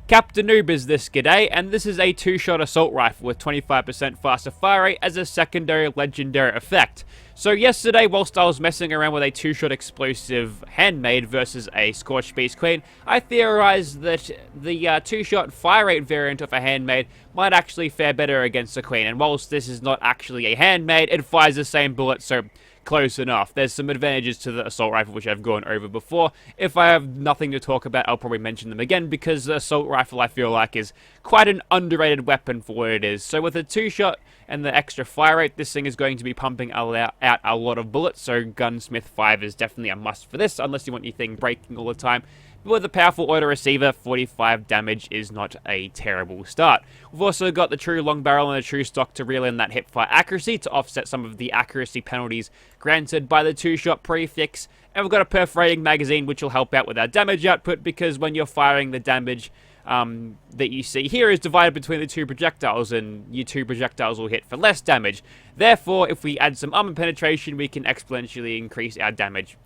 Captainoob is this g'day, and this is a two-shot assault rifle with 25% faster fire rate as a secondary legendary effect. So yesterday, whilst I was messing around with a two-shot explosive handmade versus a Scorched Beast Queen, I theorized that the two-shot fire rate variant of a handmade might actually fare better against a Queen, and whilst this is not actually a handmade, it fires the same bullet, so close enough. There's some advantages to the assault rifle which I've gone over before. If I have nothing to talk about, I'll probably mention them again, because the assault rifle I feel like is quite an underrated weapon for what it is. So with a two-shot and the extra fire rate, this thing is going to be pumping out a lot of bullets, so Gunsmith 5 is definitely a must for this, unless you want your thing breaking all the time. But with a powerful auto receiver, 45 damage is not a terrible start. We've also got the true long barrel and the true stock to reel in that hipfire accuracy to offset some of the accuracy penalties granted by the two-shot prefix. And we've got a perforating magazine which will help out with our damage output, because when you're firing, the damage that you see here is divided between the two projectiles, and your two projectiles will hit for less damage. Therefore, if we add some armor penetration, we can exponentially increase our damage.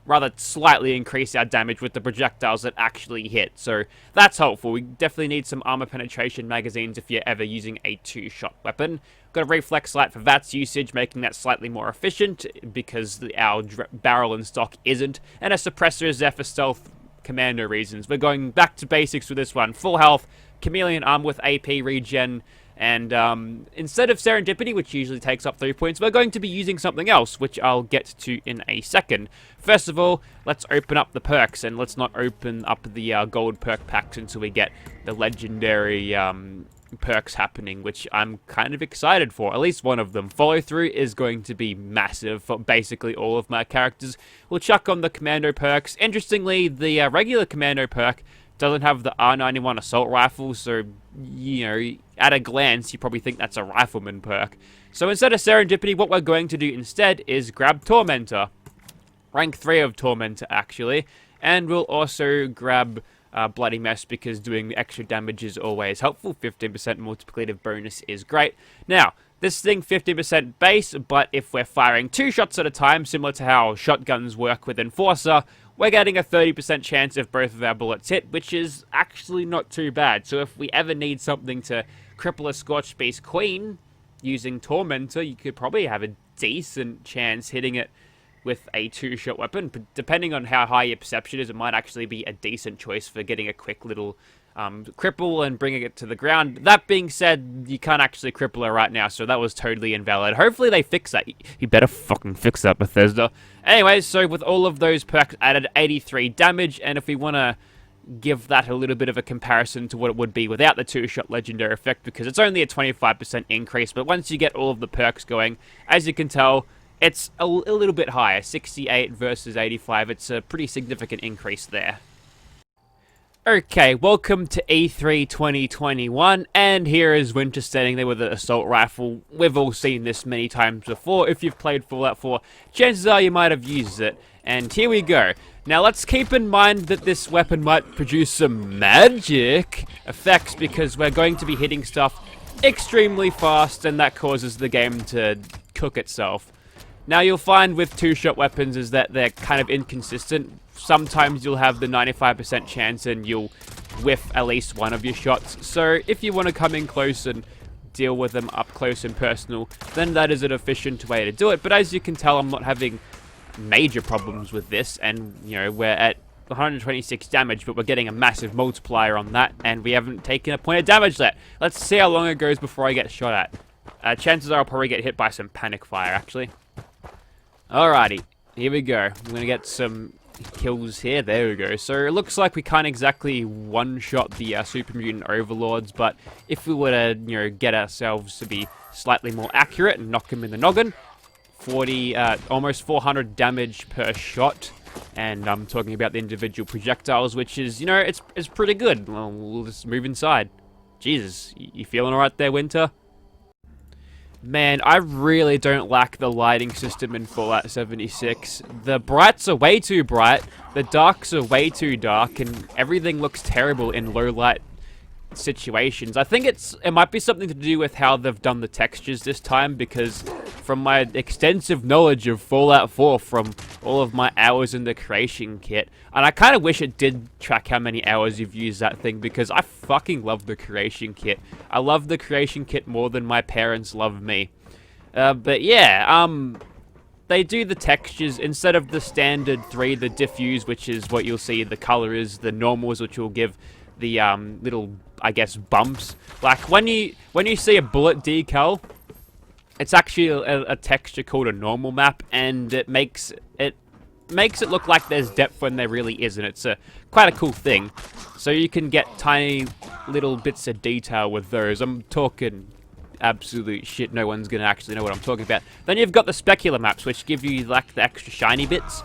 Rather slightly increase our damage with the projectiles that actually hit. So that's helpful. We definitely need some armor penetration magazines if you're ever using a two-shot weapon. Got a reflex light for VATS usage, making that slightly more efficient because our barrel and stock isn't. And a suppressor is there for stealth commando reasons. We're going back to basics with this one. Full health, chameleon arm with AP regen, and instead of serendipity, which usually takes up 3 points, we're going to be using something else, which I'll get to in a second. First of all, let's open up the perks, and let's not open up the gold perk packs until we get the legendary perks happening, which I'm kind of excited for. At least one of them. Follow through is going to be massive for basically all of my characters. We'll chuck on the commando perks. Interestingly, the regular commando perk doesn't have the R91 assault rifle, so, you know, at a glance, you probably think that's a rifleman perk. So instead of serendipity, what we're going to do instead is grab Tormentor. Rank 3 of Tormentor, actually. And we'll also grab Bloody Mess, because doing the extra damage is always helpful. 15% multiplicative bonus is great. Now, this thing 50% base, but if we're firing 2 shots at a time, similar to how shotguns work with Enforcer, we're getting a 30% chance if both of our bullets hit, which is actually not too bad. So if we ever need something to cripple a Scorched Beast Queen using Tormentor, you could probably have a decent chance hitting it with a two-shot weapon. But depending on how high your perception is, it might actually be a decent choice for getting a quick little cripple and bringing it to the ground. That being said, you can't actually cripple her right now, so that was totally invalid. Hopefully they fix that. You better fucking fix that, Bethesda. Anyways, so with all of those perks added, 83 damage, and if we want to give that a little bit of a comparison to what it would be without the two-shot legendary effect, because it's only a 25% increase, but once you get all of the perks going, as you can tell, it's a little bit higher. 68 versus 85. It's a pretty significant increase there. Okay, welcome to E3 2021, and here is Winter standing there with an assault rifle. We've all seen this many times before. If you've played Fallout 4, chances are you might have used it. And here we go. Now let's keep in mind that this weapon might produce some magic effects, because we're going to be hitting stuff extremely fast, and that causes the game to cook itself. Now you'll find with two-shot weapons is that they're kind of inconsistent. Sometimes you'll have the 95% chance and you'll whiff at least one of your shots. So if you want to come in close and deal with them up close and personal, then that is an efficient way to do it. But as you can tell, I'm not having major problems with this, and you know, we're at 126 damage, but we're getting a massive multiplier on that, and we haven't taken a point of damage yet. Let's see how long it goes before I get shot at. Chances are I'll probably get hit by some panic fire, actually. Alrighty, here we go. I'm gonna get some kills here. There we go. So it looks like we can't exactly one-shot the super mutant overlords, but if we were to, you know, get ourselves to be slightly more accurate and knock them in the noggin, almost 400 damage per shot. And I'm talking about the individual projectiles, which is, you know, it's pretty good. Well, we'll just move inside. Jesus, you feeling alright there, Winter? Man, I really don't like the lighting system in Fallout 76. The brights are way too bright, the darks are way too dark, and everything looks terrible in low light situations. I think it might be something to do with how they've done the textures this time, because from my extensive knowledge of Fallout 4 from all of my hours in the creation kit. And I kind of wish it did track how many hours you've used that thing, because I fucking love the creation kit. I love the creation kit more than my parents love me. But yeah, they do the textures instead of the standard 3, the diffuse, which is what you'll see the color is, the normals, which will give the little, I guess, bumps. Like when you see a bullet decal, it's actually a texture called a normal map, and it makes it look like there's depth when there really isn't. It's quite a cool thing. So you can get tiny little bits of detail with those. I'm talking absolute shit. No one's gonna actually know what I'm talking about. Then you've got the specular maps, which give you like the extra shiny bits.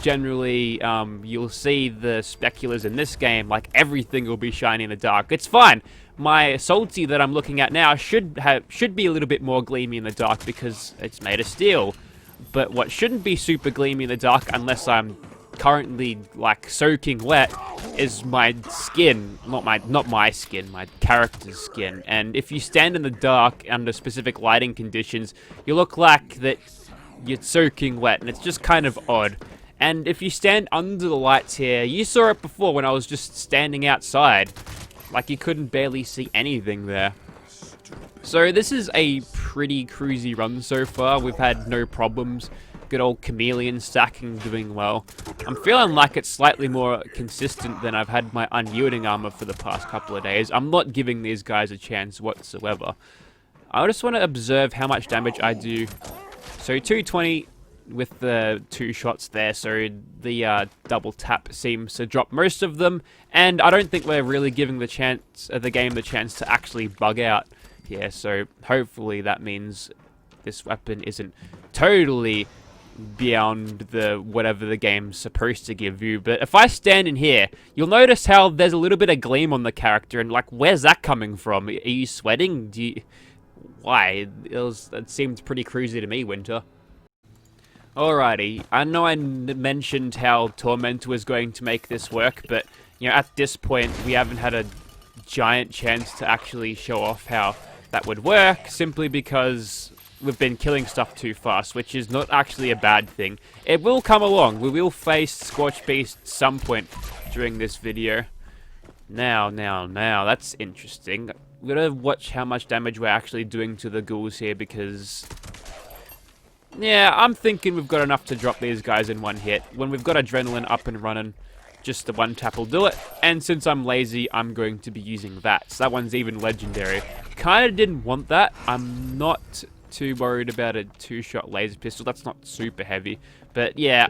Generally, you'll see the speculars in this game, like everything will be shiny in the dark. It's fine. My salty that I'm looking at now should be a little bit more gleamy in the dark because it's made of steel. But what shouldn't be super gleamy in the dark, unless I'm currently like soaking wet, is my skin. Not my skin, my character's skin. And if you stand in the dark under specific lighting conditions, you look like that you're soaking wet, and it's just kind of odd. And if you stand under the lights here, you saw it before when I was just standing outside, like you couldn't barely see anything there. So this is a pretty cruisy run so far. We've had no problems. Good old chameleon stacking doing well. I'm feeling like it's slightly more consistent than I've had my unyielding armor for the past couple of days. I'm not giving these guys a chance whatsoever. I just want to observe how much damage I do. So 220 with the 2 shots there, so the double tap seems to drop most of them, and I don't think we're really giving the game the chance to actually bug out here, so hopefully that means this weapon isn't totally beyond the whatever the game's supposed to give you. But if I stand in here, you'll notice how there's a little bit of gleam on the character, and like, where's that coming from? Are you sweating? Why? It seemed pretty cruisy to me, Winter. Alrighty, I know I mentioned how Tormentor was going to make this work, but you know, at this point we haven't had a giant chance to actually show off how that would work, simply because we've been killing stuff too fast, which is not actually a bad thing. It will come along. We will face Scorch Beast at some point during this video. Now, that's interesting. We're gonna watch how much damage we're actually doing to the ghouls here, because yeah, I'm thinking we've got enough to drop these guys in one hit. When we've got Adrenaline up and running, just the one tap will do it. And since I'm lazy, I'm going to be using that. So that one's even legendary. Kinda didn't want that. I'm not too worried about a 2-shot laser pistol. That's not super heavy. But yeah,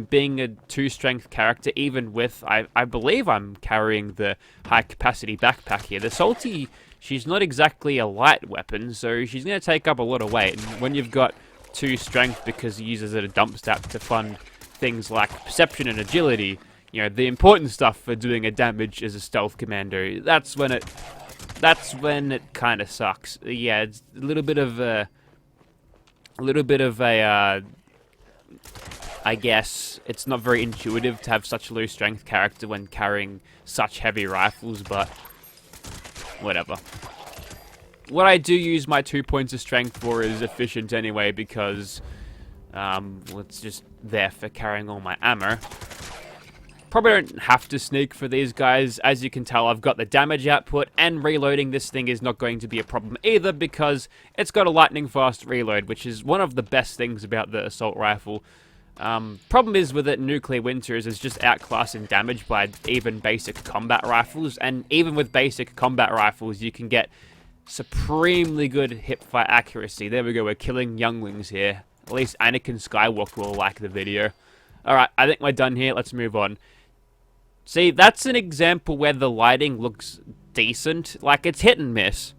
being a 2-strength character, even with, I believe I'm carrying the high-capacity backpack here. The Salty, she's not exactly a light weapon, so she's going to take up a lot of weight. And when you've got 2 strength, because he uses it a dump stat to fund things like perception and agility, you know, the important stuff for doing a damage as a stealth commando, that's when it kind of sucks. Yeah, it's a little bit of a I guess it's not very intuitive to have such a low strength character when carrying such heavy rifles, but whatever. What I do use my 2 points of strength for is efficient anyway, because it's just there for carrying all my ammo. Probably don't have to sneak for these guys. As you can tell, I've got the damage output, and reloading this thing is not going to be a problem either, because it's got a lightning fast reload, which is one of the best things about the assault rifle. Problem is with it, Nuclear Winter, is it's just outclassed in damage by even basic combat rifles, and even with basic combat rifles, you can get supremely good hipfire accuracy. There we go, we're killing younglings here. At least Anakin Skywalker will like the video. Alright, I think we're done here, let's move on. See, that's an example where the lighting looks decent, like it's hit and miss.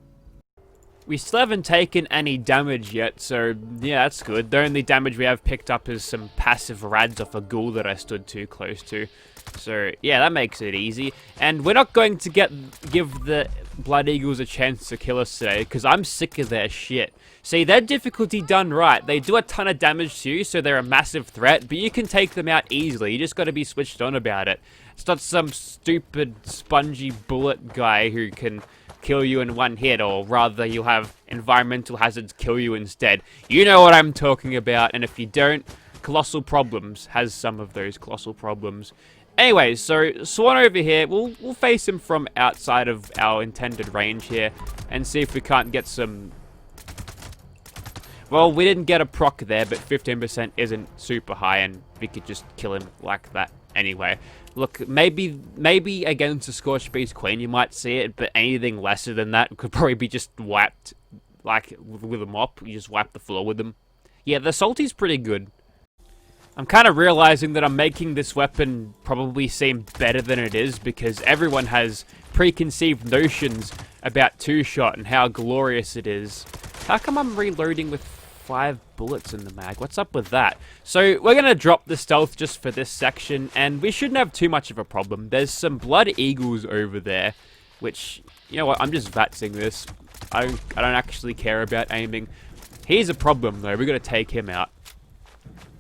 We still haven't taken any damage yet, so yeah, that's good. The only damage we have picked up is some passive rads off a ghoul that I stood too close to. So yeah, that makes it easy. And we're not going to give the Blood Eagles a chance to kill us today, because I'm sick of their shit. See, their difficulty done right. They do a ton of damage to you, so they're a massive threat, but you can take them out easily. You just got to be switched on about it. It's not some stupid, spongy bullet guy who can kill you in one hit, or rather you'll have environmental hazards kill you instead. You know what I'm talking about, and if you don't, Colossal Problems has some of those Colossal Problems. Anyways, so Swan over here, we'll face him from outside of our intended range here, and see if we can't get some... Well, we didn't get a proc there, but 15% isn't super high, and we could just kill him like that anyway. Look, maybe against a Scorched Beast Queen you might see it, but anything lesser than that could probably be just wiped, like, with a mop. You just wipe the floor with them. Yeah, the Salty's pretty good. I'm kind of realizing that I'm making this weapon probably seem better than it is, because everyone has preconceived notions about two-shot and how glorious it is. How come I'm reloading with 5 bullets in the mag? What's up with that? So we're going to drop the stealth just for this section, and we shouldn't have too much of a problem. There's some Blood Eagles over there, which, you know what, I'm just vatsing this. I don't actually care about aiming. Here's a problem though, we're going to take him out.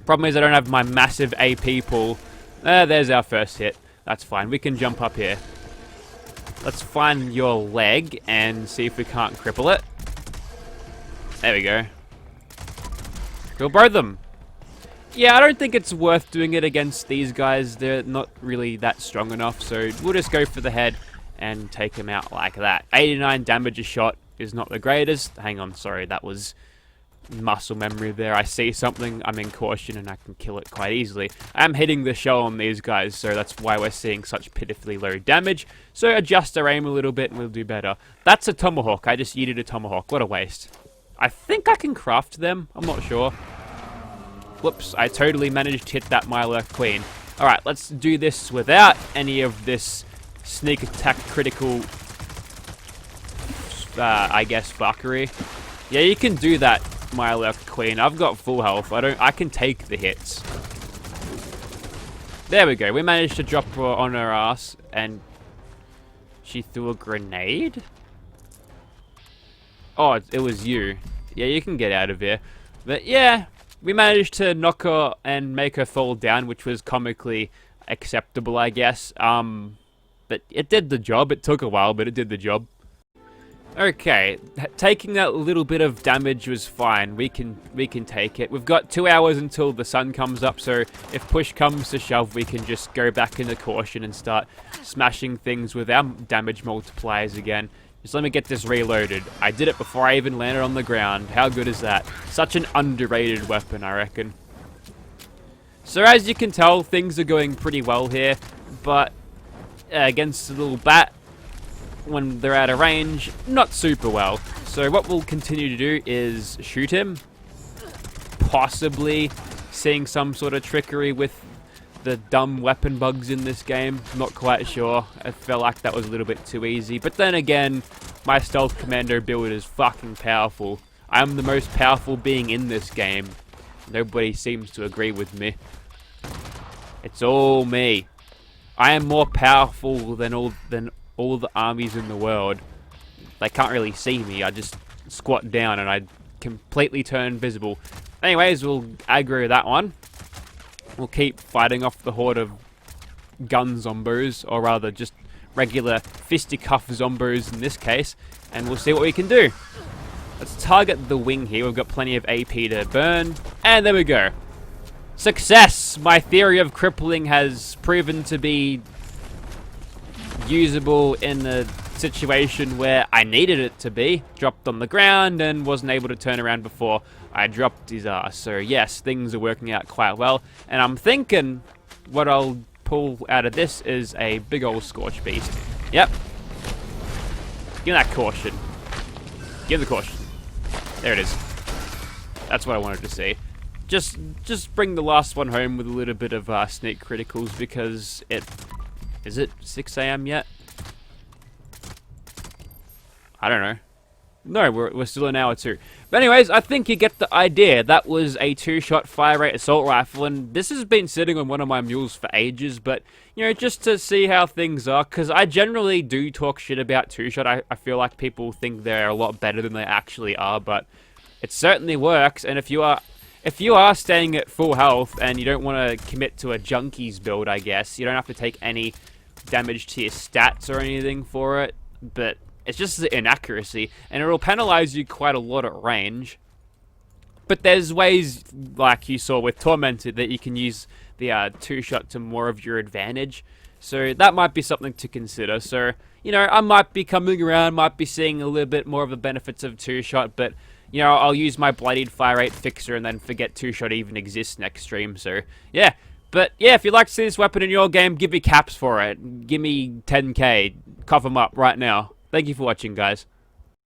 Problem is I don't have my massive AP pool. There's our first hit. That's fine, we can jump up here. Let's find your leg and see if we can't cripple it. There we go. Kill both of them. Yeah, I don't think it's worth doing it against these guys. They're not really that strong enough, so we'll just go for the head and take him out like that. 89 damage a shot is not the greatest. Hang on, sorry, that was muscle memory there. I see something, I'm in caution, and I can kill it quite easily. I'm hitting the shell on these guys, so that's why we're seeing such pitifully low damage. So adjust our aim a little bit and we'll do better. That's a tomahawk. I just yeeted a tomahawk. What a waste. I think I can craft them. I'm not sure. Whoops, I totally managed to hit that Mirelurk Queen. Alright, let's do this without any of this sneak attack critical, I guess, fuckery. Yeah, you can do that, Mirelurk Queen. I've got full health. I can take the hits. There we go. We managed to drop her on her ass, and she threw a grenade? Oh, it was you. Yeah, you can get out of here. But yeah, we managed to knock her and make her fall down, which was comically acceptable, I guess. But it did the job. It took a while, but it did the job. Okay, taking that little bit of damage was fine. We can take it. We've got 2 hours until the sun comes up, so if push comes to shove, we can just go back into caution and start smashing things with our damage multipliers again. Just let me get this reloaded. I did it before I even landed on the ground. How good is that? Such an underrated weapon, I reckon. So as you can tell, things are going pretty well here, but against the little bat, when they're out of range, not super well. So what we'll continue to do is shoot him, possibly seeing some sort of trickery with the dumb weapon bugs in this game. Not quite sure. I felt like that was a little bit too easy. But then again, my stealth commando build is fucking powerful. I'm the most powerful being in this game. Nobody seems to agree with me. It's all me. I am more powerful than all the armies in the world. They can't really see me. I just squat down and I completely turn visible. Anyways, we'll aggro that one. We'll keep fighting off the horde of gun zombos, or rather just regular fisticuff zombos in this case, and we'll see what we can do. Let's target the wing here. We've got plenty of AP to burn, and there we go. Success! My theory of crippling has proven to be usable in a situation where I needed it to be. Dropped on the ground and wasn't able to turn around before I dropped his ass. So yes, things are working out quite well. And I'm thinking what I'll pull out of this is a big old Scorched Beast. Yep. Give that caution. Give the caution. There it is. That's what I wanted to see. Just bring the last one home with a little bit of sneak criticals, because is it 6 AM yet? I don't know. No, we're still an hour 2. But anyways, I think you get the idea. That was a 2-shot fire rate assault rifle, and this has been sitting on one of my mules for ages, but, you know, just to see how things are, because I generally do talk shit about 2-shot. I feel like people think they're a lot better than they actually are, but it certainly works, and if you are staying at full health and you don't want to commit to a junkies build, I guess, you don't have to take any damage to your stats or anything for it, but It's just the inaccuracy, and it'll penalize you quite a lot at range. But there's ways, like you saw with Tormented, that you can use the two-shot to more of your advantage. So that might be something to consider. So, you know, I might be coming around, might be seeing a little bit more of the benefits of two-shot, but, you know, I'll use my Bloodied Firerate fixer and then forget two-shot even exists next stream. So, yeah. But, yeah, if you'd like to see this weapon in your game, give me caps for it. Give me 10k. Cough them up right now. Thank you for watching, guys.